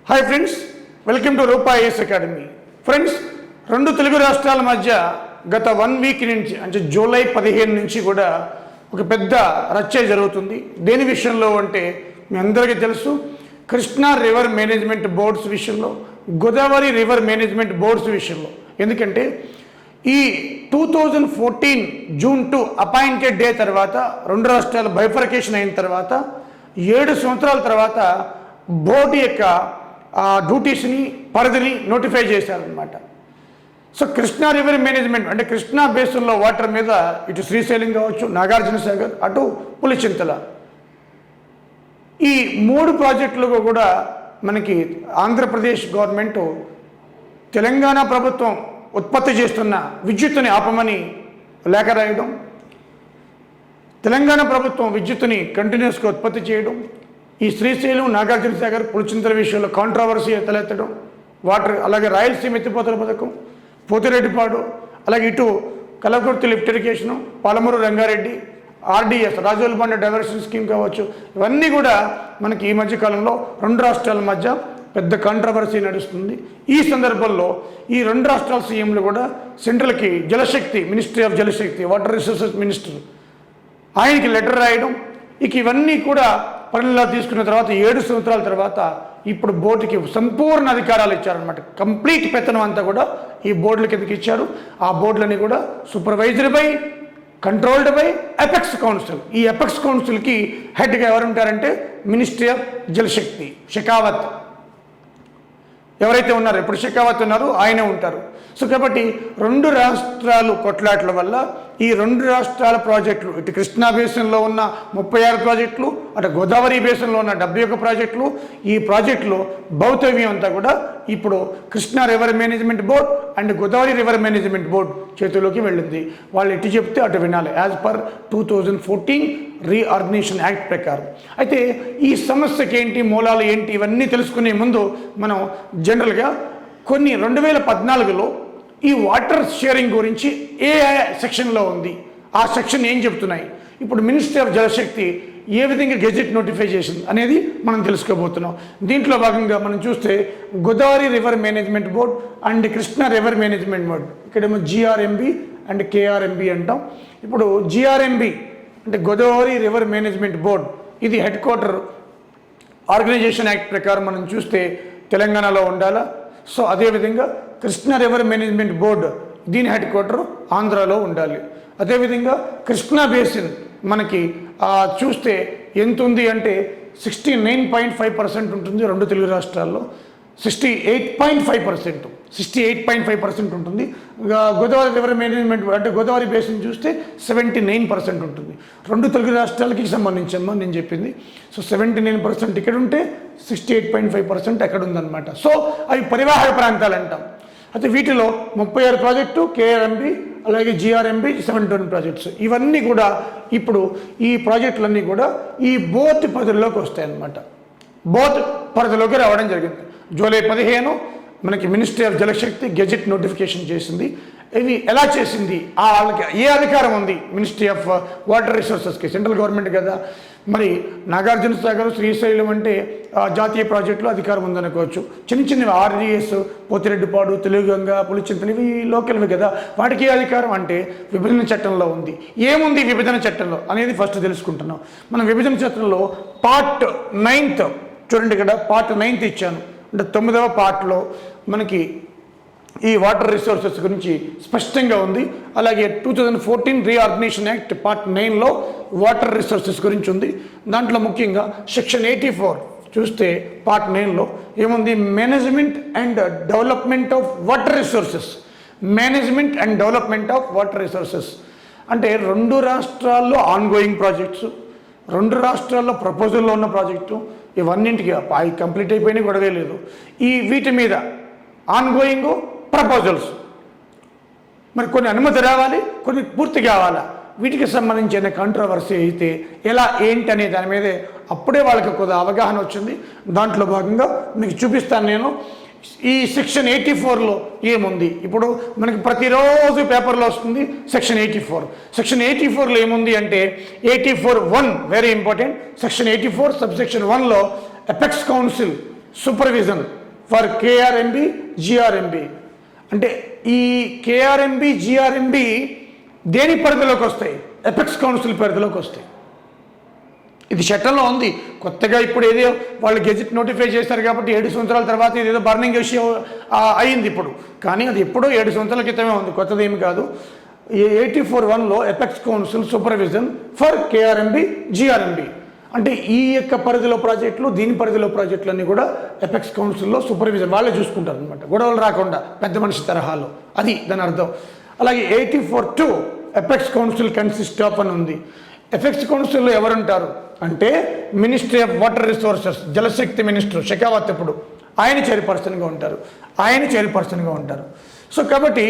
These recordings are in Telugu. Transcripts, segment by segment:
Hi friends, welcome to Rupa IAS academy. Friends, రెండు తెలుగు రాష్ట్రాల మధ్య గత 1 వీక్ నుంచి అంటే జూలై 15 నుంచి కూడా ఒక పెద్ద రచ్చ జరుగుతుంది. దేని విషయంలో అంటే మీ అందరికీ తెలుసు, కృష్ణా రివర్ మేనేజ్మెంట్ బోర్డ్స్ విషయంలో, గోదావరి రివర్ మేనేజ్మెంట్ బోర్డ్స్ విషయంలో. ఎందుకంటే ఈ 2014 జూన్ 2 అపాయింటెడ్ డే తర్వాత రెండు రాష్ట్రాల బైఫర్కేషన్ అయిన తర్వాత 7 సంవత్సరాల తర్వాత బోర్డు యొక్క డ్యూటీస్ని పరిధిని నోటిఫై చేశారనమాట. సో కృష్ణా రివర్ మేనేజ్మెంట్ అంటే కృష్ణా బేసిన్లో వాటర్ మీద ఇటు శ్రీశైలం కావచ్చు, నాగార్జున సాగర్, అటు పులిచింతల, ఈ 3 ప్రాజెక్టులకు కూడా మనకి ఆంధ్రప్రదేశ్ గవర్నమెంట్ తెలంగాణ ప్రభుత్వం ఉత్పత్తి చేస్తున్న విద్యుత్తుని ఆపమని లేఖ రాయడం, తెలంగాణ ప్రభుత్వం విద్యుత్తుని కంటిన్యూస్గా ఉత్పత్తి చేయడం, ఈ శ్రీశైలం, నాగార్జున సాగర్, పులిచింతల విషయంలో కాంట్రవర్సీ తలెత్తడం, వాటర్, అలాగే రాయలసీమ ఎత్తిపోతల పథకం, పోతిరెడ్డిపాడు, అలాగే ఇటు Kalwakurthy lift irrigation, Palamuru Rangareddy, RDS Rajolibanda diversion scheme కావచ్చు, ఇవన్నీ కూడా మనకి ఈ మధ్యకాలంలో రెండు రాష్ట్రాల మధ్య పెద్ద కాంట్రవర్సీ నడుస్తుంది. ఈ సందర్భంలో ఈ రెండు రాష్ట్రాల సీఎంలు కూడా సెంట్రల్కి Jal Shakti, ministry of Jal Shakti, water resources minister, ఆయనకి లెటర్ రాయడం, ఇక ఇవన్నీ కూడా పరిణిలా తీసుకున్న తర్వాత 7 సంవత్సరాల తర్వాత ఇప్పుడు బోర్డుకి సంపూర్ణ అధికారాలు ఇచ్చారనమాట. కంప్లీట్ పెత్తనం అంతా కూడా ఈ బోర్డుల కిందకి ఇచ్చారు. ఆ బోర్డులని కూడా supervisor by, controlled by apex council. ఈ ఎపెక్స్ కౌన్సిల్కి హెడ్గా ఎవరు ఉంటారంటే మినిస్ట్రీ ఆఫ్ జలశక్తి, షెకావత్ ఎవరైతే ఉన్నారో, ఇప్పుడు షెకావత్ ఉన్నారో ఆయనే ఉంటారు. సో కాబట్టి రెండు రాష్ట్రాలు కొట్లాట్ల వల్ల ఈ రెండు రాష్ట్రాల ప్రాజెక్టులు, ఇటు కృష్ణా బేసిన్లో ఉన్న 36 ప్రాజెక్టులు, అటు గోదావరి బేసిన్లో ఉన్న 71 ప్రాజెక్టులు, ఈ ప్రాజెక్టులో భౌతవ్యం అంతా కూడా ఇప్పుడు Krishna river management board and Godavari river management board చేతుల్లోకి వెళ్ళింది. వాళ్ళు ఎటు చెప్తే అటు వినాలి, యాజ్ పర్ 2014 రీఆర్గనైజేషన్ యాక్ట్ ప్రకారం. అయితే ఈ సమస్యకి ఏంటి, మూలాలు ఏంటి, ఇవన్నీ తెలుసుకునే ముందు మనం జనరల్గా కొన్ని 2014లో ఈ వాటర్ షేరింగ్ గురించి ఏ సెక్షన్లో ఉంది, ఆ సెక్షన్ ఏం చెప్తున్నాయి, ఇప్పుడు మినిస్ట్రీ ఆఫ్ జలశక్తి ఏ విధంగా గెజెట్ నోటిఫై చేసింది అనేది మనం తెలుసుకోబోతున్నాం. దీంట్లో భాగంగా మనం చూస్తే Godavari river management board and Krishna river management board, ఇక్కడేమో జిఆర్ఎంబి అండ్ కేఆర్ఎంబి అంటాం. ఇప్పుడు జిఆర్ఎంబి అంటే గోదావరి రివర్ మేనేజ్మెంట్ బోర్డ్, ఇది హెడ్ క్వార్టర్ ఆర్గనైజేషన్ యాక్ట్ ప్రకారం మనం చూస్తే తెలంగాణలో ఉండాలా. సో అదేవిధంగా కృష్ణా రివర్ మేనేజ్మెంట్ బోర్డు, దీని హెడ్ క్వార్టర్ ఆంధ్రాలో ఉండాలి. అదేవిధంగా కృష్ణా బేసిన్ మనకి చూస్తే ఎంత ఉంది అంటే 69.5% ఉంటుంది రెండు తెలుగు రాష్ట్రాల్లో, 68.5% ఉంటుంది. గోదావరి రివర్ మేనేజ్మెంట్ అంటే గోదావరి బేసిన్ చూస్తే 79% ఉంటుంది. రెండు తెలుగు రాష్ట్రాలకి సంబంధించమ్మా నేను చెప్పింది. సో 79% ఇక్కడ ఉంటే 68.5% ఎక్కడ ఉందన్నమాట. సో అవి పరివాహక ప్రాంతాలు అంటాం. అయితే వీటిలో 36 ప్రాజెక్టు కేఆర్ఎంబి, అలాగే జిఆర్ఎంబి 71 ప్రాజెక్ట్స్, ఇవన్నీ కూడా ఇప్పుడు ఈ ప్రాజెక్టులన్నీ కూడా ఈ బోర్డు పరిధిలోకి వస్తాయి అన్నమాట. బోర్డు పరిధిలోకి రావడం జరిగింది. జూలై 15 మనకి ministry of Jal Shakti gazette notification చేసింది. ఇది ఎలా చేసింది, వాళ్ళకి ఏ అధికారం ఉంది మినిస్ట్రీ ఆఫ్ వాటర్ రిసోర్సెస్కి, సెంట్రల్ గవర్నమెంట్ కదా. మరి నాగార్జున సాగర్, శ్రీశైలం అంటే జాతీయ ప్రాజెక్టులో అధికారం ఉందనుకోవచ్చు. చిన్నవి ఆర్డీఎస్, పోతిరెడ్డిపాడు, తెలుగుగంగ, పులిచింతలు, ఇవి లోకల్వి కదా. వాటికి ఏ అధికారం అంటే విభజన చట్టంలో ఉంది. ఏముంది విభజన చట్టంలో అనేది ఫస్ట్ తెలుసుకుంటున్నాం. మనం విభజన చట్టంలో పార్ట్ 9 చూడండి, ఇక్కడ పార్ట్ 9 ఇచ్చాను. అంటే 9వ పార్ట్లో మనకి ఈ వాటర్ రిసోర్సెస్ గురించి స్పష్టంగా ఉంది. అలాగే 2014 రీఆర్గనైజేషన్ యాక్ట్ పార్ట్ 9లో వాటర్ రిసోర్సెస్ గురించి ఉంది. దాంట్లో ముఖ్యంగా సెక్షన్ 84 చూస్తే పార్ట్ 9లో ఏముంది, management and development of water resources. Management and development of water resources అంటే రెండు రాష్ట్రాల్లో ఆన్గోయింగ్ ప్రాజెక్ట్స్, రెండు రాష్ట్రాల్లో ప్రపోజల్లో ఉన్న ప్రాజెక్టు, ఇవన్నింటికి అవి కంప్లీట్ అయిపోయినా గొడవే లేదు. ఈ వీటి మీద ఆన్గోయింగ్ ప్రపోజల్స్, మరి కొన్ని అనుమతి రావాలి, కొన్ని పూర్తి కావాలా, వీటికి సంబంధించిన కాంట్రవర్సీ అయితే ఎలా ఏంటి అనే దాని మీదే అప్పుడే వాళ్ళకి కొద్ది అవగాహన వచ్చింది. దాంట్లో భాగంగా మీకు చూపిస్తాను నేను. ఈ సెక్షన్ 84లో ఏముంది, ఇప్పుడు మనకి ప్రతిరోజు పేపర్లో వస్తుంది సెక్షన్ 84. సెక్షన్ 84లో ఏముంది అంటే 84(1) వెరీ ఇంపార్టెంట్. సెక్షన్ 84 సబ్సెక్షన్ 1లో apex council supervision for KRMB GRMB. అంటే ఈ కేఆర్ఎంబి జిఆర్ఎంబి దేని పరిధిలోకి వస్తాయి? ఎపెక్స్ కౌన్సిల్ పరిధిలోకి వస్తాయి. ఇది చట్టంలో ఉంది. కొత్తగా ఇప్పుడు ఏదో వాళ్ళు గెజిట్ నోటిఫై చేస్తారు కాబట్టి 7 సంవత్సరాల తర్వాత ఇదేదో బర్నింగ్ విషయం అయింది ఇప్పుడు. కానీ అది ఎప్పుడో 7 సంవత్సరాల క్రితమే ఉంది, కొత్తది ఏమి కాదు. 84(1)లో apex council supervision for KRMB GRMB. అంటే ఈ యొక్క పరిధిలో ప్రాజెక్టులు, దీని పరిధిలో ప్రాజెక్టులు అన్నీ కూడా ఎపెక్స్ కౌన్సిల్లో సూపర్విజన్ వాళ్ళే చూసుకుంటారు అనమాట, గొడవలు రాకుండా పెద్ద మనిషి తరహాలో. అది దాని అర్థం. అలాగే 84(2) ఎపెక్స్ కౌన్సిల్ కన్సిస్ట్ ఆఫ్ అని ఉంది. ఎపెక్స్ కౌన్సిల్లో ఎవరుంటారు అంటే ministry of water resources, Jalshakti minister Shekhawat ఇప్పుడు ఆయన చైర్పర్సన్గా ఉంటారు. సో కాబట్టి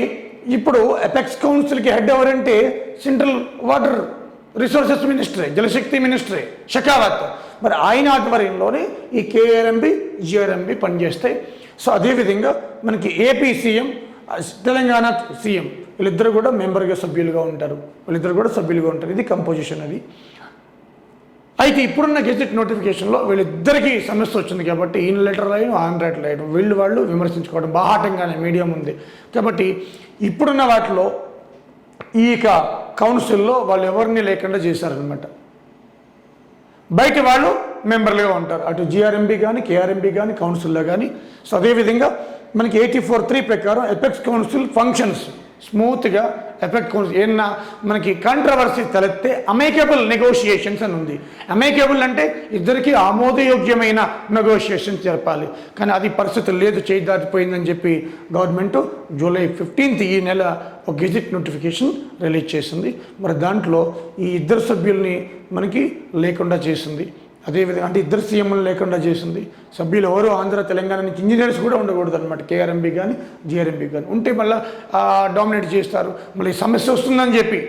ఇప్పుడు ఎపెక్స్ కౌన్సిల్కి హెడ్ ఎవరంటే సెంట్రల్ వాటర్ రిసోర్సెస్ మినిస్టరే, జలశక్తి మినిస్టరే షెకావత్. మరి ఆయన ఆధ్వర్యంలోనే ఈ కేఆర్ఎంబి జిఆర్ఎంబి పనిచేస్తాయి. సో అదేవిధంగా మనకి ఏపీ సీఎం, తెలంగాణ సీఎం వీళ్ళిద్దరు కూడా సభ్యులుగా ఉంటారు. ఇది కంపోజిషన్. అది అయితే ఇప్పుడున్న గెజెట్ నోటిఫికేషన్లో వీళ్ళిద్దరికీ సమస్య వచ్చింది కాబట్టి ఈయన లెటర్ రాయడం, ఆయన లెటర్ రాయడం, వాళ్ళు విమర్శించుకోవడం బాహాటంగానే మీడియా ఉంది. కాబట్టి ఇప్పుడున్న వాటిలో ఈ కౌన్సిల్లో వాళ్ళు ఎవరిని లేకుండా చేశారనమాట. బయట వాళ్ళు మెంబర్లుగా ఉంటారు, అటు జిఆర్ఎంబి కానీ కేఆర్ఎంబి కానీ కౌన్సిల్లో కానీ. సో అదేవిధంగా మనకి 84(3) ప్రకారం ఎపెక్స్ కౌన్సిల్ ఫంక్షన్స్ స్మూత్గా. ఎపెక్స్ కౌన్సిల్ ఏమన్నా మనకి కంట్రవర్సీ తలెత్తే అమైకబుల్ నెగోషియేషన్స్ అని ఉంది. అమైకబుల్ అంటే ఇద్దరికీ ఆమోదయోగ్యమైన నెగోషియేషన్స్ జరపాలి. కానీ అది పరిస్థితి లేదు, చేయి దాటిపోయిందని చెప్పి గవర్నమెంట్ జూలై 15th ఈ నెల ఒక గెజిట్ నోటిఫికేషన్ రిలీజ్ చేసింది. మరి దాంట్లో ఈ ఇద్దరు సభ్యుల్ని మనకి లేకుండా చేసింది. అదేవిధంగా అంటే ఇద్దరు సీఎంలు లేకుండా చేసింది. సభ్యులు ఎవరు ఆంధ్ర తెలంగాణ నుంచి ఇంజనీర్స్ కూడా ఉండకూడదు అనమాట. కేఆర్ఎంబి కానీ జిఆర్ఎంబి కానీ ఉంటే మళ్ళీ డామినేట్ చేస్తారు, మళ్ళీ సమస్య వస్తుందని చెప్పి,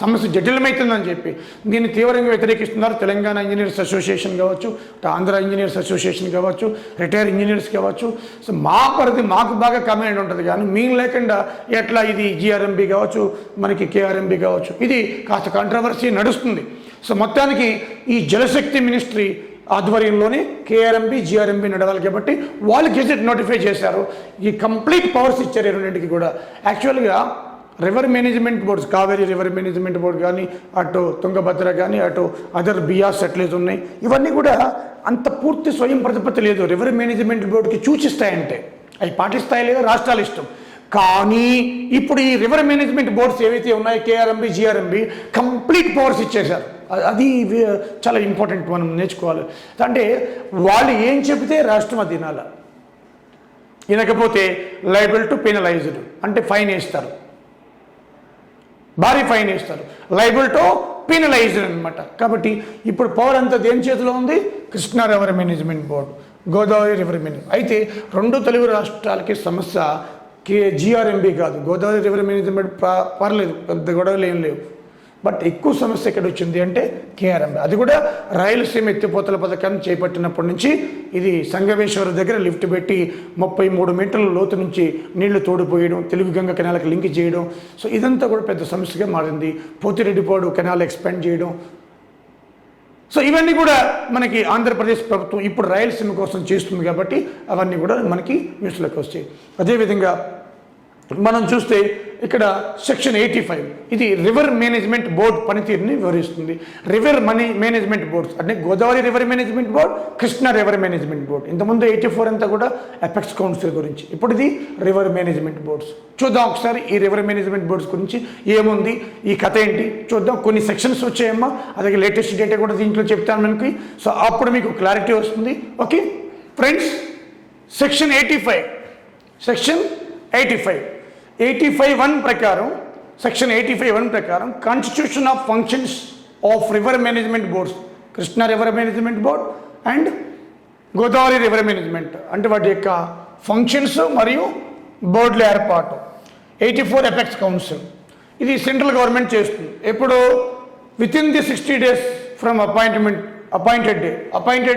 సమస్య జటిలమవుతుందని చెప్పి దీన్ని తీవ్రంగా వ్యతిరేకిస్తున్నారు. తెలంగాణ ఇంజనీర్స్ అసోసియేషన్ కావచ్చు, ఆంధ్ర ఇంజనీర్స్ అసోసియేషన్ కావచ్చు, రిటైర్ ఇంజనీర్స్ కావచ్చు. సో మా పరిధి మాకు బాగా కమాండ్ ఉంటుంది, కానీ మేము లేకుండా ఎట్లా ఇది జిఆర్ఎంబి కావచ్చు, మనకి కేఆర్ఎంబి కావచ్చు, ఇది కాస్త కాంట్రవర్సీ నడుస్తుంది. సో మొత్తానికి ఈ జలశక్తి మినిస్ట్రీ ఆధ్వర్యంలోనే కేఆర్ఎంబి జిఆర్ఎంబి నడవాలి కాబట్టి వాళ్ళు గెజెట్ నోటిఫై చేశారు. ఈ కంప్లీట్ పవర్స్ ఇచ్చారు ఈ రెండింటికి కూడా. యాక్చువల్గా river management boards, Kaveri river management board కానీ, అటు తుంగభద్ర కానీ, అటు అదర్ బియాస్ సెటిల్స్ ఉన్నాయి, ఇవన్నీ కూడా అంత పూర్తి స్వయం ప్రతిపత్తి లేదు. రివర్ మేనేజ్మెంట్ బోర్డుకి సూచిస్తాయంటే అవి పాటిస్తాయి, లేదా రాష్ట్రాల ఇష్టం. కానీ ఇప్పుడు ఈ రివర్ మేనేజ్మెంట్ బోర్డ్స్ ఏవైతే ఉన్నాయో కేఆర్ఎంబి జిఆర్ఎంబి కంప్లీట్ పవర్స్ ఇచ్చేశారు. అది చాలా ఇంపార్టెంట్, మనం నేర్చుకోవాలి. అంటే వాళ్ళు ఏం చెబితే రాష్ట్రం అది వినాలి. వినకపోతే లయబుల్ టు పెనలైజ్డ్, అంటే ఫైన్ వేస్తారు, భారీ ఫైన్ వేస్తారు, లయబుల్ టు పెనలైజ్డ్ అనమాట. కాబట్టి ఇప్పుడు పవర్ అంతా దేని చేతిలో ఉంది? Krishna river management board, Godavari river management. అయితే రెండు తెలుగు రాష్ట్రాలకి సమస్య జిఆర్ఎంబి కాదు, గోదావరి రివర్ మేనేజ్మెంట్ పర్లేదు, పెద్ద గొడవలు ఏం లేవు. బట్ ఎక్కువ సమస్య ఎక్కడ వచ్చింది అంటే కేఆర్ఎంబి. అది కూడా రాయలసీమ ఎత్తిపోతల పథకాన్ని చేపట్టినప్పటి నుంచి ఇది సంగమేశ్వరం దగ్గర లిఫ్ట్ పెట్టి 33 మీటర్ల లోతు నుంచి నీళ్లు తోడిపోయడం, తెలుగు గంగ కెనాల్కి లింక్ చేయడం. సో ఇదంతా కూడా పెద్ద సమస్యగా మారింది. పోతిరెడ్డిపాడు కెనాల్ ఎక్స్పాండ్ చేయడం. సో ఇవన్నీ కూడా మనకి ఆంధ్రప్రదేశ్ ప్రభుత్వం ఇప్పుడు రాయలసీమ కోసం చేస్తుంది కాబట్టి అవన్నీ కూడా మనకి న్యూస్లోకి వస్తాయి. అదేవిధంగా మనం చూస్తే ఇక్కడ సెక్షన్ 85 ఇది రివర్ మేనేజ్మెంట్ బోర్డ్ పనితీరుని వివరిస్తుంది. రివర్ మేనేజ్మెంట్ బోర్డ్స్ అంటే Godavari river management board, Krishna river management board. ఇంతకుముందు 84 అంతా కూడా ఎపెక్స్ కౌన్సిల్ గురించి, ఇప్పుడు ఇది రివర్ మేనేజ్మెంట్ బోర్డ్స్. చూద్దాం ఒకసారి ఈ రివర్ మేనేజ్మెంట్ బోర్డ్స్ గురించి ఏముంది, ఈ కథ ఏంటి చూద్దాం. కొన్ని సెక్షన్స్ వచ్చాయమ్మా, అలాగే లేటెస్ట్ డేటా కూడా దీంట్లో చెప్తాను మనకి. సో అప్పుడు మీకు క్లారిటీ వస్తుంది. ఓకే ఫ్రెండ్స్, సెక్షన్ 85(1) ప్రకారం, సెక్షన్ 85(1) ప్రకారం constitution of functions of river management boards, Krishna river management board and Godavari river management, అంటే వాటి యొక్క ఫంక్షన్స్ మరియు బోర్డుల ఏర్పాటు. 84 ఎపెక్స్ కౌన్సిల్ ఇది సెంట్రల్ గవర్నమెంట్ చేస్తుంది. ఎప్పుడు within the 60 days from appointed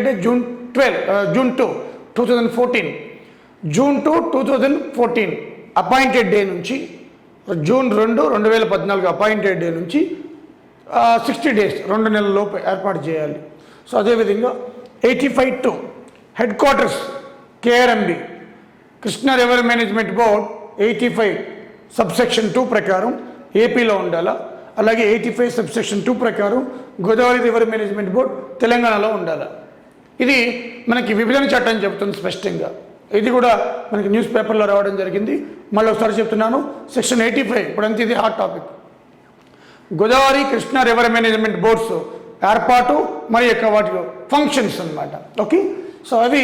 day June 2, 2014, June 2, 2014 appointed day నుంచి June 2, 2014 అపాయింటెడ్ డే నుంచి 60 days 2 నెలల లోపు ఏర్పాటు చేయాలి. సో అదేవిధంగా 85(2) head quarters KRMB Krishna river management board 85 subsection 2 ప్రకారం ఏపీలో ఉండాలా, అలాగే 85 సబ్సెక్షన్ 2 ప్రకారం గోదావరి రివర్ మేనేజ్మెంట్ బోర్డ్ తెలంగాణలో ఉండాలా. ఇది మనకి విభజన చట్టం చెబుతుంది స్పష్టంగా. ఇది కూడా మనకి న్యూస్ పేపర్లో రావడం జరిగింది. మళ్ళీ ఒకసారి చెప్తున్నాను, సెక్షన్ 85 ఇప్పుడంతా ఇది hot topic. Godavari Krishna river management boards ఏర్పాటు మరి యొక్క వాటి ఫంక్షన్స్ అన్నమాట. ఓకే, సో అవి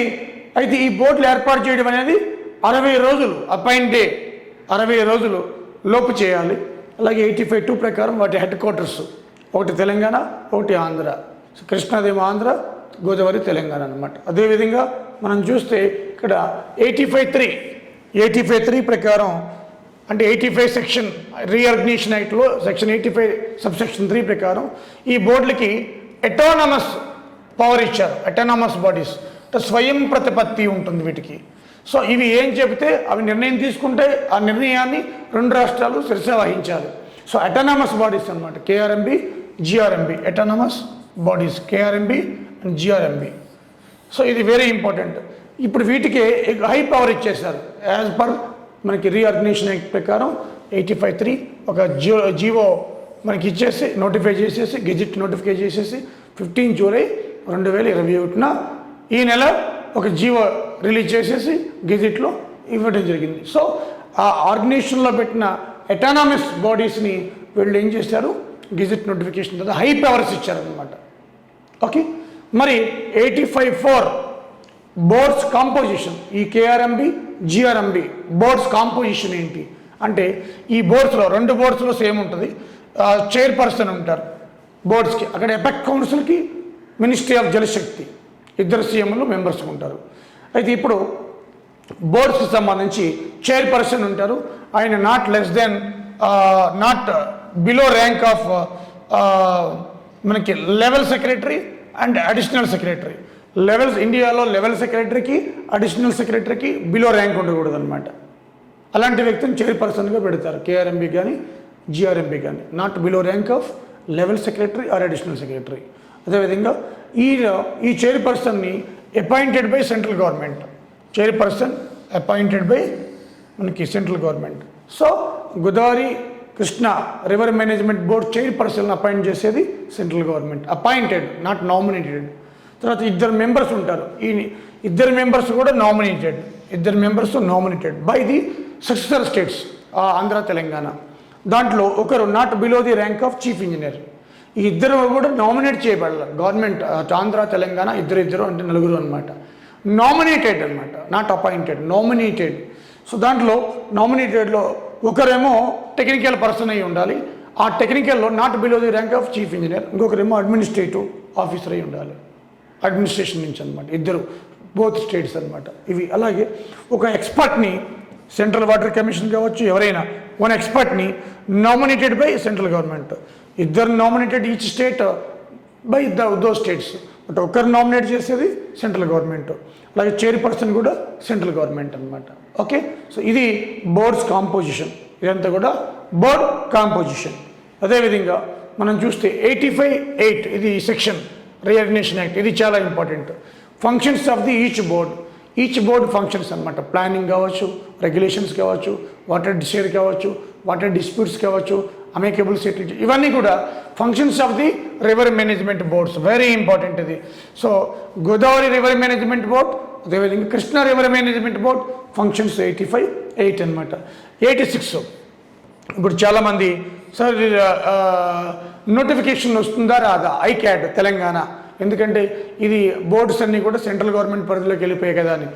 అయితే ఈ బోర్డులు ఏర్పాటు చేయడం అనేది 60 రోజులు అపాయింట్ డే 60 రోజులు లోపు చేయాలి. అలాగే 85(2) ప్రకారం వాటి హెడ్ క్వార్టర్స్ ఒకటి తెలంగాణ, ఒకటి ఆంధ్ర. సో కృష్ణాదేమో ఆంధ్ర, గోదావరి తెలంగాణ అనమాట. అదేవిధంగా మనం చూస్తే ఇక్కడ 85(3) ప్రకారం అంటే 85 సెక్షన్ రీఆర్గనైజేషన్ యాక్ట్లో సెక్షన్ 85 సబ్సెక్షన్ 3 ప్రకారం ఈ బోర్డులకి ఎటానమస్ పవర్ ఇచ్చారు. ఎటానమస్ బాడీస్ అంటే స్వయం ప్రతిపత్తి ఉంటుంది వీటికి. సో ఇవి ఏం చెబితే అవి నిర్ణయం తీసుకుంటే ఆ నిర్ణయాన్ని 2 రాష్ట్రాలు శిరస వహించాలి. సో ఎటానమస్ బాడీస్ అనమాట KRMB, GRMB. Autonomous bodies KRMB and GRMB. So ఇది వెరీ ఇంపార్టెంట్. ఇప్పుడు వీటికి హై పవర్ ఇచ్చేశారు యాజ్ పర్ మనకి రీఆర్గనైజేషన్ యాక్ట్ ప్రకారం 85(3) ఒక జీవో మనకి ఇచ్చేసి నోటిఫై చేసేసి గెజిట్ నోటిఫై చేసేసి 15 జూలై 2021 ఈ నెల ఒక జీవో రిలీజ్ చేసేసి గెజిట్లో ఇవ్వడం జరిగింది. సో ఆ ఆర్గనైజేషన్లో పెట్టిన ఎటానమస్ బాడీస్ని వీళ్ళు ఏం చేశారు, గెజిట్ నోటిఫికేషన్ తర్వాత హై పవర్స్ ఇచ్చారనమాట. ఓకే, మరి 85(4) బోర్డ్స్ కాంపోజిషన్. ఈ కేఆర్ఎంబి, జిఆర్ఎంబి బోర్డ్స్ కాంపోజిషన్ ఏంటి అంటే ఈ బోర్డ్స్లో 2 బోర్డ్స్లో సేమ్ ఉంటుంది. చైర్పర్సన్ ఉంటారు బోర్డ్స్కి. అక్కడ ఎపెక్ కౌన్సిల్కి మినిస్ట్రీ ఆఫ్ జలశక్తి 2 సీఎంలు మెంబర్స్ ఉంటారు. అయితే ఇప్పుడు బోర్డ్స్కి సంబంధించి చైర్పర్సన్ ఉంటారు. ఆయన నాట్ బిలో ర్యాంక్ ఆఫ్ మనకి level secretary and additional secretary. Levels ఇండియాలో లెవెల్ సెక్రటరీకి అడిషనల్ సెక్రటరీకి బిలో ర్యాంక్ ఉండకూడదు అనమాట. అలాంటి వ్యక్తిని చైర్పర్సన్గా పెడతారు కేఆర్ఎంబి కానీ జిఆర్ఎంబి కానీ. Not below rank of level secretary or additional secretary. అదేవిధంగా ఈ చైర్పర్సన్ని appointed by central government. Chairperson appointed by మనకి central government. So Godavari Krishna river management board chairperson appoint చేసేది central government. Appointed, not nominated. తర్వాత 2 మెంబర్స్ ఉంటారు. ఈ 2 మెంబర్స్ కూడా nominated. 2 members nominated by the successor states Andhra Telangana. దాంట్లో ఒకరు not below the rank of chief engineer. ఈ 2 కూడా నామినేట్ చేయబడాలి. గవర్నమెంట్ ఆంధ్ర తెలంగాణ ఇద్దరు అంటే 4 అనమాట. నామినేటెడ్ అనమాట, నాట్ అపాయింటెడ్, నామినేటెడ్. సో దాంట్లో నామినేటెడ్లో ఒకరేమో టెక్నికల్ పర్సన్ అయి ఉండాలి. ఆ టెక్నికల్లో not below the rank of chief engineer. ఇంకొకరేమో అడ్మినిస్ట్రేటివ్ ఆఫీసర్ అయి ఉండాలి, అడ్మినిస్ట్రేషన్ నుంచి అనమాట. 2 బోత్ స్టేట్స్ అనమాట ఇవి. అలాగే ఒక ఎక్స్పర్ట్ని సెంట్రల్ వాటర్ కమిషన్ కావచ్చు ఎవరైనా 1 ఎక్స్పర్ట్ని nominated by central government. 2 nominated each state by those states. But ఒకరు నామినేట్ చేసేది సెంట్రల్ గవర్నమెంట్. అలాగే చైర్పర్సన్ కూడా సెంట్రల్ గవర్నమెంట్ అనమాట. ఓకే, సో ఇది బోర్డ్స్ కాంపోజిషన్. ఇదంతా కూడా బోర్డ్ కాంపోజిషన్. అదేవిధంగా మనం చూస్తే 85(8) ఇది సెక్షన్ రీఆర్గనైజేషన్ యాక్ట్. ఇది చాలా important. Functions of the each board functions అనమాట. ప్లానింగ్ కావచ్చు, రెగ్యులేషన్స్ కావచ్చు, వాటర్ షేర్ కావచ్చు, వాటర్ డిస్ప్యూట్స్ కావచ్చు, అమేకబుల్ సెటిల్, ఇవన్నీ కూడా functions of the river management boards. Very important ఇది. So Godavari river management board, అదేవిధంగా Krishna river management board functions 85(8) అనమాట. 86 ఇప్పుడు చాలామంది సార్ నోటిఫికేషన్ వస్తుందా రాదా ఐక్యాడ్ తెలంగాణ, ఎందుకంటే ఇది బోర్డ్స్ అన్నీ కూడా సెంట్రల్ గవర్నమెంట్ పరిధిలోకి వెళ్ళిపోయాయి కదా అని.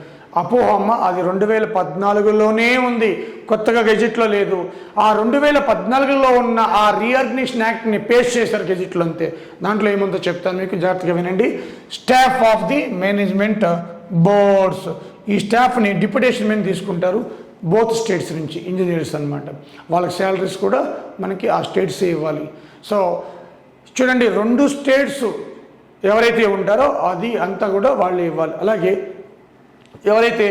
అపోహమ్మ, అది 2014లోనే ఉంది, కొత్తగా గెజిట్లో లేదు. ఆ 2014లో ఉన్న ఆ రీఆర్గనైజేషన్ యాక్ట్ని పేస్ట్ చేశారు గెజిట్లో, అంతే. దాంట్లో ఏముందో చెప్తాను మీకు, జాగ్రత్తగా వినండి. Staff of the management boards, ఈ స్టాఫ్ని డిప్యుటేషన్ మీద తీసుకుంటారు బోత్ స్టేట్స్ నుంచి, ఇంజనీర్స్ అనమాట. వాళ్ళకి శాలరీస్ కూడా మనకి ఆ స్టేట్సే ఇవ్వాలి. సో చూడండి, 2 స్టేట్స్ ఎవరైతే ఉంటారో అది అంతా కూడా వాళ్ళు ఇవ్వాలి. అలాగే ఎవరైతే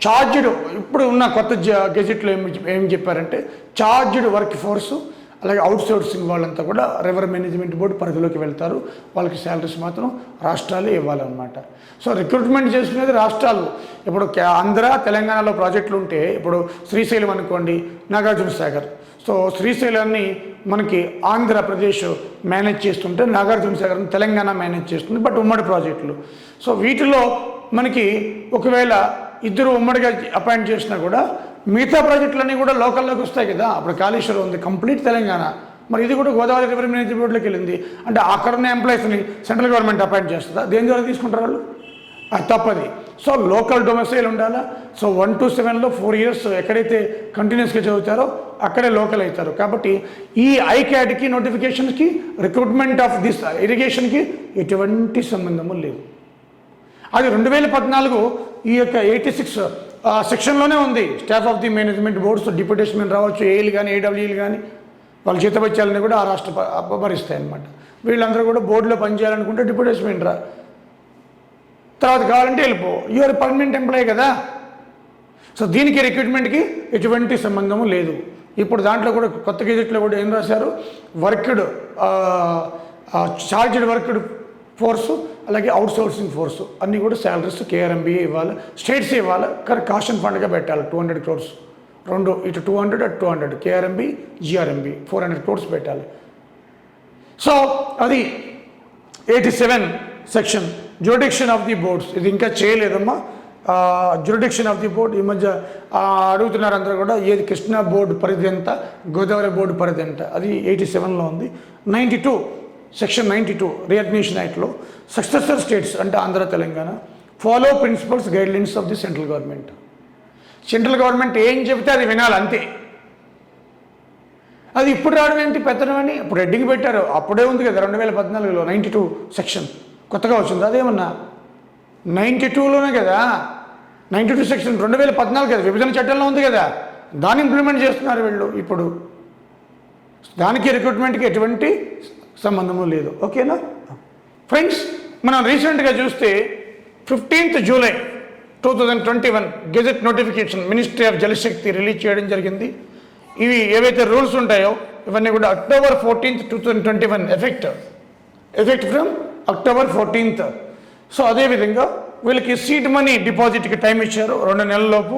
ఛార్జ్డ్, ఇప్పుడు ఉన్న కొత్త గెజిట్లో ఏం చెప్పారంటే ఛార్జ్డ్ వర్క్ ఫోర్సు అలాగే అవుట్ సోర్సింగ్ వాళ్ళంతా కూడా రివర్ మేనేజ్మెంట్ బోర్డు పరిధిలోకి వెళ్తారు. వాళ్ళకి శాలరీస్ మాత్రం రాష్ట్రాలే ఇవ్వాలన్నమాట. సో రిక్రూట్మెంట్ చేసుకునేది రాష్ట్రాలు. ఇప్పుడు ఆంధ్ర తెలంగాణలో ప్రాజెక్టులు ఉంటే, ఇప్పుడు శ్రీశైలం అనుకోండి, నాగార్జున సాగర్. సో శ్రీశైలాన్ని మనకి ఆంధ్రప్రదేశ్ మేనేజ్ చేస్తుంటే నాగార్జున సాగర్ని తెలంగాణ మేనేజ్ చేస్తుంది, బట్ ఉమ్మడి ప్రాజెక్టులు. సో వీటిలో మనకి ఒకవేళ ఇద్దరు ఉమ్మడిగా అపాయింట్ చేసినా కూడా మిగతా ప్రాజెక్టులన్నీ కూడా లోకల్లోకి వస్తాయి కదా. అప్పుడు కాళేశ్వరం ఉంది కంప్లీట్ తెలంగాణ, మరి ఇది కూడా గోదావరి రివర్ మేనేజ్మెంట్ బోర్డులోకి వెళ్ళింది అంటే అక్కడున్న ఎంప్లాయీస్ని సెంట్రల్ గవర్నమెంట్ అపాయింట్ చేస్తుందా? దేని ద్వారా తీసుకుంటారు వాళ్ళు? అది తప్పది. సో లోకల్ డొమెసైల్ ఉండాలా. సో 1 to 7లో 4 years ఎక్కడైతే కంటిన్యూస్గా చదువుతారో అక్కడే లోకల్ అవుతారు. కాబట్టి ఈ ఐక్యాడ్కి నోటిఫికేషన్స్కి రిక్రూట్మెంట్ ఆఫ్ దిస్ ఇరిగేషన్కి ఎటువంటి సంబంధము లేదు. అది 2014 ఈ యొక్క 86 సెక్షన్లోనే ఉంది. Staff of the management boards deputation రావచ్చు, ఏఈలు కానీ ఏడబ్ల్యూలు కానీ వాళ్ళ జీతభత్యాలని కూడా ఆ రాష్ట్ర భరిస్తాయి అన్నమాట. వీళ్ళందరూ కూడా బోర్డులో పనిచేయాలనుకుంటే డిప్యూటేషన్ రా, తర్వాత కావాలంటే వెళ్ళిపో, యూఆర్ పర్మనెంట్ ఎంప్లాయీ కదా. సో దీనికి రిక్రూట్మెంట్కి ఎటువంటి సంబంధము లేదు. ఇప్పుడు దాంట్లో కూడా కొత్త గెజెట్లో కూడా ఏం రాశారు, వర్క్డ్ చార్జ్డ్ వర్క్డ్ ఫోర్సు అలాగే అవుట్ సోర్సింగ్ ఫోర్సు అన్నీ కూడా శాలరీస్ కేఆర్ఎంబీ ఇవ్వాలి, స్టేట్స్ ఇవ్వాలి, కానీ కాషన్ ఫండ్గా పెట్టాలి 200 crores. రెండు ఇటు 200 అటు 200 కేఆర్ఎంబీ జిఆర్ఎంబీ 400 crores పెట్టాలి. సో అది 87 section jurisdiction of the boards. ఇది ఇంకా చేయలేదమ్మా. జ్యూరిడిక్షన్ ఆఫ్ ది బోర్డ్ ఈ మధ్య అడుగుతున్నారు అందరూ కూడా, ఏది కృష్ణా బోర్డు పరిధి ఎంత, గోదావరి బోర్డు పరిధి ఎంత, అది 87లో ఉంది. 92 సెక్షన్ 92 రికగ్నిషన్ యాక్ట్లో సక్సెసర్ స్టేట్స్ అంటే Andhra Telangana follow principles guidelines of the central government. Central government ఏం చెబితే అది వినాలి అంతే. అది ఇప్పుడు రావడం ఏంటి పెత్తనం అని ఇప్పుడు హెడ్డింగ్ పెట్టారు, అప్పుడే ఉంది కదా 2014లో 92 సెక్షన్ కొత్తగా వచ్చింది. అదేమన్నా 92లోనే కదా, 92 సెక్షన్ 2014 కదా, విభజన చట్టంలో ఉంది కదా, దాన్ని ఇంప్లిమెంట్ చేస్తున్నారు వీళ్ళు ఇప్పుడు. దానికి రిక్రూట్మెంట్కి ఎటువంటి సంబంధము లేదు. ఓకేనా ఫ్రెండ్స్? మనం రీసెంట్గా చూస్తే 15th July 2021 gazette notification ministry of Jalshakti release చేయడం జరిగింది. ఇవి ఏవైతే రూల్స్ ఉంటాయో ఇవన్నీ కూడా October 14th 2021 effect from October 14th. So అదేవిధంగా వీళ్ళకి సీడ్ మనీ డిపాజిట్కి టైం ఇచ్చారు, 2 నెలలలోపు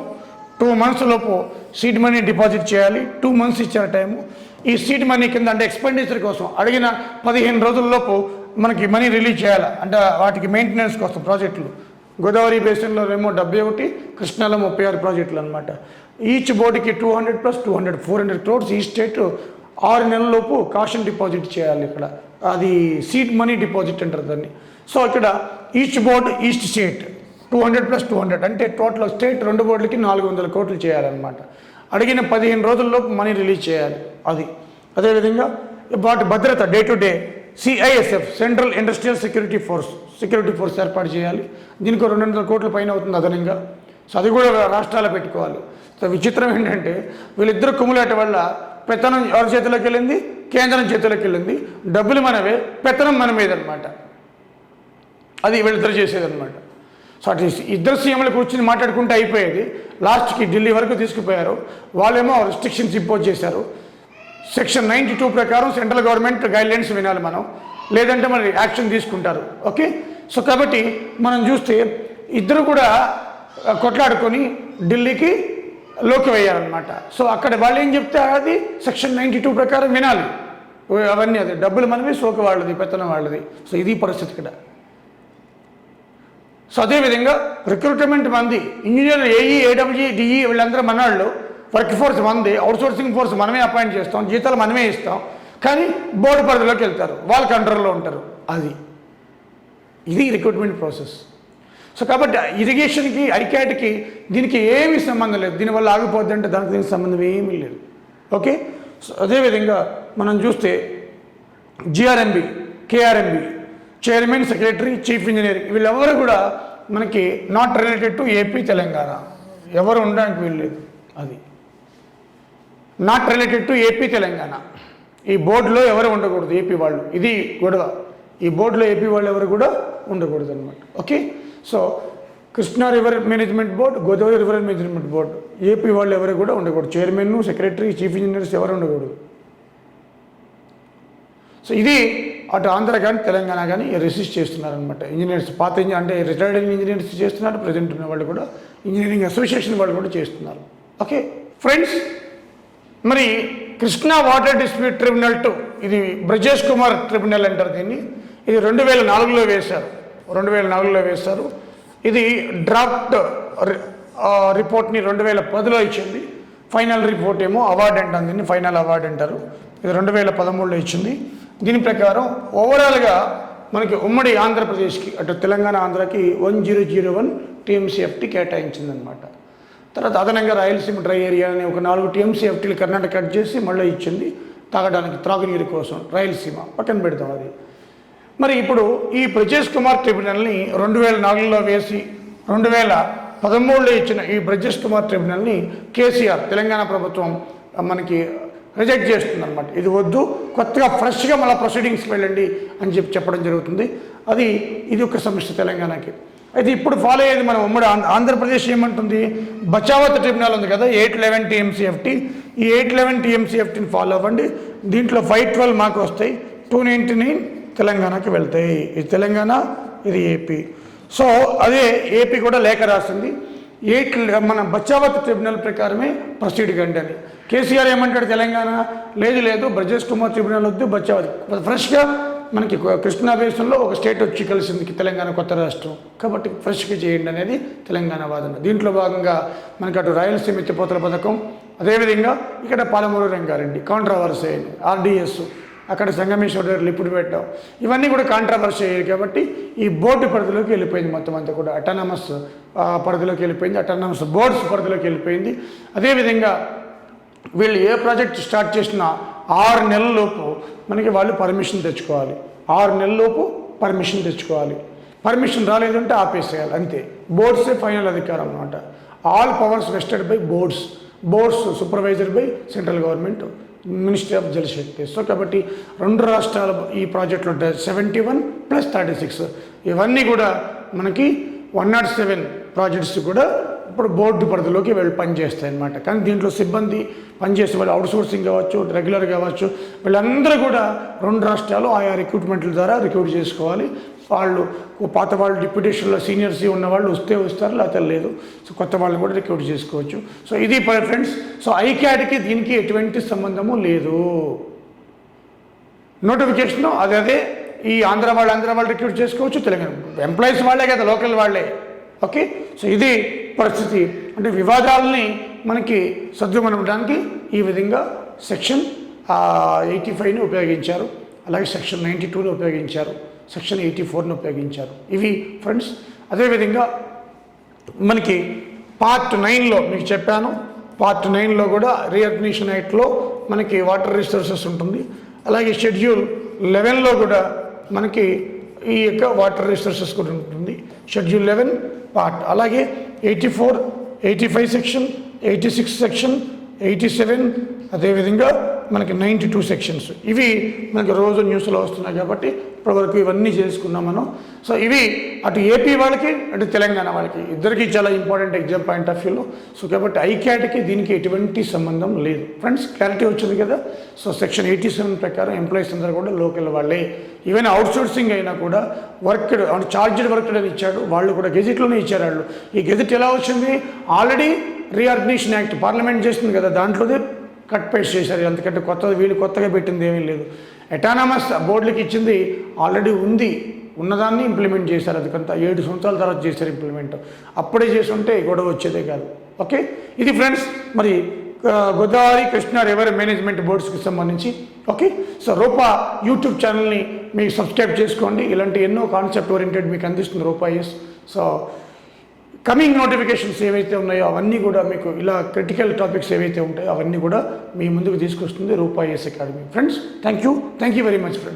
2 months లోపు సీడ్ మనీ డిపాజిట్ చేయాలి. 2 months ఇచ్చారు టైము. ఈ సీడ్ మనీ కింద అంటే ఎక్స్పెండిచర్ కోసం అడిగిన 15 రోజుల్లోపు మనకి మనీ రిలీజ్ చేయాలి, అంటే వాటికి మెయింటెనెన్స్ కోసం ప్రాజెక్టులు. గోదావరి బేసిన్లో ఏమో 71, కృష్ణాలో 36 ప్రాజెక్టులు అనమాట. ఈచ్ బోర్డుకి 200 + 200 400 crores. ఈ స్టేట్ 6 నెలలలోపు కాషన్ డిపాజిట్ చేయాలి. ఇక్కడ అది సీడ్ మనీ డిపాజిట్ అంటారు దాన్ని. సో ఇక్కడ ఈచ్ బోర్డు ఈస్ట్ స్టేట్ 200 + 200 అంటే టోటల్ స్టేట్ 2 బోర్డులకి 400 crores చేయాలన్నమాట. అడిగిన 15 రోజుల్లోపు మనీ రిలీజ్ చేయాలి. అది అదేవిధంగా వాటి భద్రత day to day CISF central industrial security force ఏర్పాటు చేయాలి. దీనికి 200 crores పైన అవుతుంది అదనంగా. సో అది కూడా రాష్ట్రాలు పెట్టుకోవాలి. సో విచిత్రం ఏంటంటే వీళ్ళిద్దరు కుమ్ములాట వల్ల పెత్తనం ఎవరి చేతిలోకి వెళ్ళింది, కేంద్రం చేతిలోకి వెళ్ళింది. డబ్బులు మనవే, పెత్తనం మన మీద అనమాట. అది వీళ్ళిద్దరు చేసేదన్నమాట. సో అటు ఇద్దరు సీఎంలు కూర్చొని మాట్లాడుకుంటూ అయిపోయేది. లాస్ట్కి ఢిల్లీ వరకు తీసుకుపోయారు. వాళ్ళేమో రిస్ట్రిక్షన్స్ ఇంపోజ్ చేశారు. సెక్షన్ 92 ప్రకారం సెంట్రల్ గవర్నమెంట్ గైడ్లైన్స్ వినాలి మనం, లేదంటే మరి యాక్షన్ తీసుకుంటారు. ఓకే. సో కాబట్టి మనం చూస్తే ఇద్దరు కూడా కొట్లాడుకొని ఢిల్లీకి లోకి వేయాలన్నమాట. సో అక్కడ వాళ్ళు ఏం చెప్తే అది సెక్షన్ 92 ప్రకారం వినాలి. అవన్నీ అది డబ్బులు మనవి, సోక వాళ్ళది, పెత్తనం వాళ్ళది. సో ఇది పరిస్థితి ఇక్కడ. సో అదేవిధంగా రిక్రూట్మెంట్ మంది, ఇంజనీర్, ఏఈ, ఏడబ్ల్యూ, డిఈ వీళ్ళందరూ మనవాళ్ళు, వర్క్ ఫోర్స్ మంది, అవుట్ సోర్సింగ్ ఫోర్స్ మనమే అపాయింట్ చేస్తాం, జీతాలు మనమే ఇస్తాం, కానీ బోర్డు పరిధిలోకి వెళ్తారు, వాళ్ళ కంట్రోల్లో ఉంటారు. ఇది రిక్రూట్మెంట్ ప్రాసెస్. సో కాబట్టి ఇరిగేషన్కి, ఐక్యాట్కి దీనికి ఏమీ సంబంధం లేదు. దీనివల్ల ఆగిపోద్ది అంటే దీనికి సంబంధం ఏమీ లేదు. ఓకే. సో అదేవిధంగా మనం చూస్తే GRMB, KRMB, chairman, secretary, chief engineer వీళ్ళెవరు కూడా మనకి not related to AP Telangana, ఎవరు ఉండడానికి వీల్లేదు. అది not related to AP Telangana. ఈ బోర్డులో ఎవరు ఉండకూడదు, ఏపీ వాళ్ళు. ఇది గొడవ. ఈ బోర్డులో ఏపీ వాళ్ళు ఎవరు కూడా ఉండకూడదు అనమాట. Okay. So Krishna river management board, Godavari river management board, AP వాళ్ళు ఎవరు కూడా ఉండకూడదు. చైర్మన్, సెక్రటరీ, చీఫ్ ఇంజనీర్స్ ఎవరు ఉండకూడదు. సో ఇది అటు ఆంధ్ర కానీ తెలంగాణ కానీ రెసిస్ట్ చేస్తున్నారనమాట. ఇంజనీర్స్ పాత అంటే రిటైర్డ్ ఇంజనీర్స్ చేస్తున్నారు, ప్రజెంట్ ఉన్న వాళ్ళు కూడా ఇంజనీరింగ్ అసోసియేషన్ వాళ్ళు కూడా చేస్తున్నారు. ఓకే ఫ్రెండ్స్, మరి కృష్ణా వాటర్ డిస్ప్యూట్ ట్రిబ్యునల్ 2 ఇది బ్రజేష్ కుమార్ ట్రిబ్యునల్ అంటారు దీన్ని. ఇది 2004లో వేశారు, 2004లో వేశారు. ఇది డ్రాఫ్ట్ రిపోర్ట్ని 2010లో ఇచ్చింది. ఫైనల్ రిపోర్ట్ ఏమో అవార్డు అంటారు దీన్ని, ఫైనల్ అవార్డు అంటారు. ఇది 2013లో ఇచ్చింది. దీని ప్రకారం ఓవరాల్గా మనకి ఉమ్మడి ఆంధ్రప్రదేశ్కి అటు తెలంగాణ ఆంధ్రాకి 1001 TMCFT కేటాయించిందనమాట. తర్వాత అదనంగా రాయలసీమ డ్రై ఏరియా అని ఒక 4 TMCFTలు కర్ణాటక కట్ చేసి మళ్ళీ ఇచ్చింది తాగడానికి త్రాగునీరు కోసం. రాయలసీమ పక్కన పెడతాం అది. మరి ఇప్పుడు ఈ బ్రజేష్ కుమార్ ట్రిబ్యునల్ని 2004లో వేసి 2013లో ఇచ్చిన ఈ బ్రజేష్ కుమార్ ట్రిబ్యునల్ని కేసీఆర్ తెలంగాణ ప్రభుత్వం మనకి రిజెక్ట్ చేస్తుంది అనమాట. ఇది వద్దు, కొత్తగా ఫ్రెష్గా మళ్ళీ ప్రొసీడింగ్స్కి వెళ్ళండి అని చెప్పడం జరుగుతుంది. ఇది ఒక సమస్య తెలంగాణకి. అయితే ఇప్పుడు ఫాలో అయ్యేది మనం ఉమ్మడి ఆంధ్రప్రదేశ్ ఏమంటుంది, బచావత్ ట్రిబ్యునల్ ఉంది కదా 811 TMCFT, ఈ 811 TMCFTని ఫాలో అవ్వండి. దీంట్లో 512 మాకు వస్తాయి, 299 తెలంగాణకి వెళ్తాయి. ఇది తెలంగాణ, ఇది ఏపీ. సో అదే ఏపీ కూడా లేఖ రాసింది, మన బచావత్ ట్రిబ్యునల్ ప్రకారమే ప్రొసీడ్ కండి అని. కేసీఆర్ ఏమంటాడు, తెలంగాణ లేదు బ్రజేష్ కుమార్ ట్రిబ్యునల్ వద్దు, బచావత్ ఫ్రెష్గా మనకి కృష్ణా బేసిన్లో ఒక స్టేట్ వచ్చి కలిసింది తెలంగాణ కొత్త రాష్ట్రం, కాబట్టి ఫ్రెష్గా చేయండి అనేది తెలంగాణ వాదన. దీంట్లో భాగంగా మనకి అటు రాయలసీమ ఎత్తిపోతల పథకం, అదేవిధంగా ఇక్కడ పాలమూరు రంగారెడ్డి కాంట్రవర్సీ అయింది, RDS అక్కడ సంగమేశ్వర దగ్గర లిప్పుడు పెట్టాం, ఇవన్నీ కూడా కాంట్రవర్సీ అయ్యాయి. కాబట్టి ఈ బోర్డు పరిధిలోకి వెళ్ళిపోయింది, మొత్తం అంతా కూడా అటానమస్ పరిధిలోకి వెళ్ళిపోయింది, అటానమస్ బోర్డ్స్ పరిధిలోకి వెళ్ళిపోయింది. అదేవిధంగా వీళ్ళు ఏ ప్రాజెక్ట్ స్టార్ట్ చేసినా 6 నెలలలోపు మనకి వాళ్ళు పర్మిషన్ తెచ్చుకోవాలి, 6 నెలలలోపు పర్మిషన్ తెచ్చుకోవాలి. పర్మిషన్ రాలేదంటే ఆపేసేయాలి, అంతే. బోర్డ్సే ఫైనల్ అధికారం అన్నమాట. All powers vested by boards supervisor by central government, ministry of Jalshakti. So కాబట్టి 2 రాష్ట్రాలు ఈ ప్రాజెక్టులు ఉంటాయి, 71 + 36 ఇవన్నీ కూడా మనకి 107 ప్రాజెక్ట్స్ కూడా ఇప్పుడు బోర్డు పరిధిలోకి పనిచేస్తాయి అన్నమాట. కానీ దీంట్లో సిబ్బంది పనిచేసే వాళ్ళు అవుట్సోర్సింగ్ కావచ్చు, రెగ్యులర్ కావచ్చు, వీళ్ళందరూ కూడా 2 రాష్ట్రాలు ఆయా రిక్రూట్మెంట్ల ద్వారా రిక్రూట్ చేసుకోవాలి. పాత వాళ్ళు డిప్యూటేషన్లో సీనియర్స్ ఉన్నవాళ్ళు వస్తారు, లేకపోతే లేదు. సో కొత్త వాళ్ళని కూడా రిక్రూట్ చేసుకోవచ్చు. సో ఇది ఫ్రెండ్స్. సో ఐక్యాడ్కి దీనికి ఎటువంటి సంబంధము లేదు. నోటిఫికేషను అదే ఈ ఆంధ్ర వాళ్ళు రిక్రూట్ చేసుకోవచ్చు, తెలంగాణ ఎంప్లాయీస్ వాళ్ళే కదా, లోకల్ వాళ్ళే. ఓకే, సో ఇది పరిస్థితి. అంటే వివాదాలని మనకి సద్దుమణడానికి ఈ విధంగా సెక్షన్ 85ని ఉపయోగించారు, అలాగే సెక్షన్ 92ని ఉపయోగించారు, సెక్షన్ 84ని ఉపయోగించారు. ఇవి ఫ్రెండ్స్. అదేవిధంగా మనకి పార్ట్ 9లో మీకు చెప్పాను, పార్ట్ 9లో కూడా రీఆర్గనైజేషన్ యాక్ట్లో మనకి వాటర్ రిసోర్సెస్ ఉంటుంది. అలాగే షెడ్యూల్ 11లో కూడా మనకి ఈ యొక్క వాటర్ రిసోర్సెస్ కూడా ఉంటుంది, షెడ్యూల్ 11 పార్ట్. అలాగే 84, 85 సెక్షన్, 86 సెక్షన్, 87, అదేవిధంగా మనకి 92 సెక్షన్స్. ఇవి మనకి రోజు న్యూస్లో వస్తున్నాయి కాబట్టి ఇప్పటివరకు ఇవన్నీ చేసుకున్నాం మనం. సో ఇవి అటు ఏపీ వాళ్ళకి అటు తెలంగాణ వాళ్ళకి ఇద్దరికీ చాలా ఇంపార్టెంట్ ఎగ్జామ్ పాయింట్ ఆఫ్ వ్యూలో. సో కాబట్టి ఐక్యాడ్కి దీనికి ఎటువంటి సంబంధం లేదు. ఫ్రెండ్స్, క్లారిటీ వచ్చింది కదా. సో సెక్షన్ 87 ప్రకారం ఎంప్లాయీస్ అందరూ కూడా లోకల్ వాళ్ళే. ఈవెన్ అవుట్సోర్సింగ్ అయినా కూడా వర్క్డ్ చార్జ్డ్ వర్క్డ్ అని ఇచ్చాడు, వాళ్ళు కూడా గెజిట్లోనే ఇచ్చారు వాళ్ళు. ఈ గెజిట్ ఎలా వచ్చింది, ఆల్రెడీ రీఆర్గనైజేషన్ యాక్ట్ పార్లమెంట్ చేస్తుంది కదా, దాంట్లోనే కట్ పేస్ట్ చేశారు. ఎందుకంటే వీళ్ళు కొత్తగా పెట్టింది ఏమీ లేదు. అటానమస్ బోర్డులకి ఇచ్చింది ఆల్రెడీ ఉన్నదాన్ని ఇంప్లిమెంట్ చేశారు. అదికంతా 7 సంవత్సరాల తర్వాత చేశారు ఇంప్లిమెంట్. అప్పుడే చేసి ఉంటే గొడవ వచ్చేదే కాదు. ఓకే, ఇది ఫ్రెండ్స్ మరి గోదావరి కృష్ణా రివర్ మేనేజ్మెంట్ బోర్డ్స్కి సంబంధించి. ఓకే, సో రూపా యూట్యూబ్ ఛానల్ని మీకు సబ్స్క్రైబ్ చేసుకోండి. ఇలాంటి ఎన్నో కాన్సెప్ట్ ఓరియంటెడ్ మీకు అందిస్తుంది రూపా ఎస్. సో కమింగ్ నోటిఫికేషన్స్ ఏవైతే ఉన్నాయో అవన్నీ కూడా మీకు ఇలా క్రిటికల్ టాపిక్స్ ఏవైతే ఉంటాయో అవన్నీ కూడా మీ ముందుకు తీసుకొస్తుంది Roopa S academy. Friends, thank you very much friends.